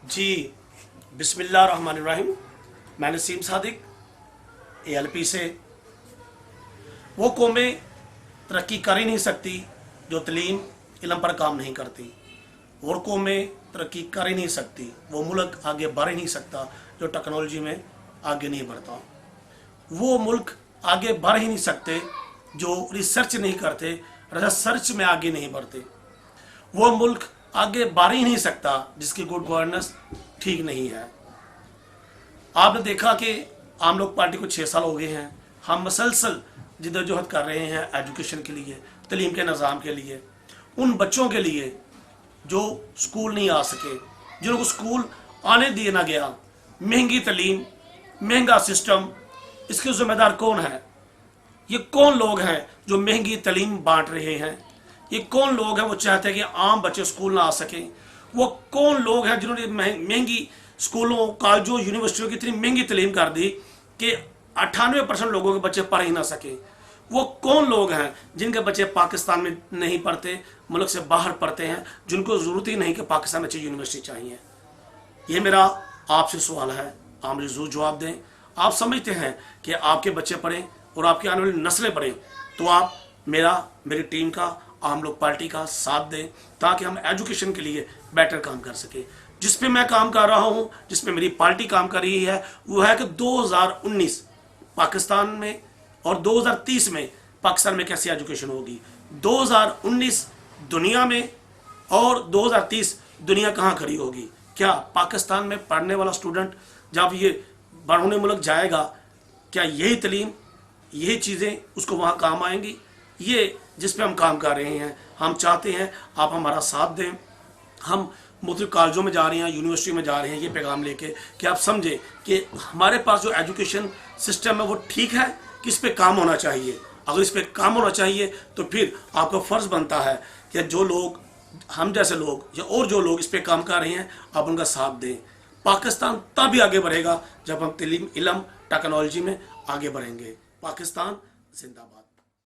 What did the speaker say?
जी बिस्मिल्लाहिर्रहमानिर्रहीम। मैं नसीम सादिक ALP से। वो कौमें तरक्की कर ही नहीं सकती जो तलीम इल्म पर काम नहीं करती, और कौमें तरक्की कर ही नहीं सकती, वो मुल्क आगे बढ़ ही नहीं सकता जो टेक्नोलॉजी में आगे नहीं बढ़ता। वो मुल्क आगे बढ़ ही नहीं सकते जो रिसर्च नहीं करते, रिसर्च में आगे नहीं बढ़ते। वो मुल्क आगे बढ़ ही नहीं सकता जिसकी गुड गवर्नेंस ठीक नहीं है। आपने देखा कि आम लोग पार्टी को 6 साल हो गए हैं, हम मसलसल जिद्दोजहद कर रहे हैं एजुकेशन के लिए, तलीम के निज़ाम के लिए, उन बच्चों के लिए जो स्कूल नहीं आ सके, जिनको स्कूल आने दिया ना गया। महंगी तलीम, महंगा सिस्टम, इसके ज़िम्मेदार कौन है? ये कौन लोग हैं जो महंगी तलीम बांट रहे हैं? ये कौन लोग हैं वो चाहते हैं कि आम बच्चे स्कूल ना आ सकें? वो कौन लोग हैं जिन्होंने महंगी स्कूलों, कॉलेजों, यूनिवर्सिटियों की इतनी महंगी तलीम कर दी कि 98% लोगों के बच्चे पढ़ ही ना सके? वो कौन लोग हैं जिनके बच्चे पाकिस्तान में नहीं पढ़ते, मुल्क से बाहर पढ़ते हैं, जिनको ज़रूरत ही नहीं कि पाकिस्तान में अच्छी यूनिवर्सिटी चाहिए? ये मेरा आपसे सवाल है, आप मुझे ज़रूर जवाब दें। आप समझते हैं कि आपके बच्चे पढ़ें और आपकी आने वाली नस्लें पढ़ें, तो आप मेरी टीम का, आम लोग पार्टी का साथ दें ताकि हम एजुकेशन के लिए बेटर काम कर सकें। जिस पे मैं काम कर रहा हूँ, जिस पे मेरी पार्टी काम कर रही है, वो है कि 2019 पाकिस्तान में और 2030 में पाकिस्तान में कैसी एजुकेशन होगी। 2019 दुनिया में और 2030 दुनिया कहाँ खड़ी होगी। क्या पाकिस्तान में पढ़ने वाला स्टूडेंट जब ये बढ़ोने मुल्क जाएगा, क्या यही तलीम, यही चीज़ें उसको वहाँ काम आएंगी? ये जिस पे हम काम कर रहे हैं, हम चाहते हैं आप हमारा साथ दें। हम मुख्तलिफ कॉलेजों में जा रहे हैं, यूनिवर्सिटी में जा रहे हैं ये पैगाम लेके कि आप समझें कि हमारे पास जो एजुकेशन सिस्टम है वो ठीक है कि इस पे काम होना चाहिए। अगर इस पे काम होना चाहिए तो फिर आपका फ़र्ज़ बनता है कि जो लोग, हम जैसे लोग या और जो लोग इस पे काम कर रहे हैं, आप उनका साथ दें। पाकिस्तान तभी आगे बढ़ेगा जब हम तलीम, इल्म, टेक्नोलॉजी में आगे बढ़ेंगे। पाकिस्तान जिंदाबाद।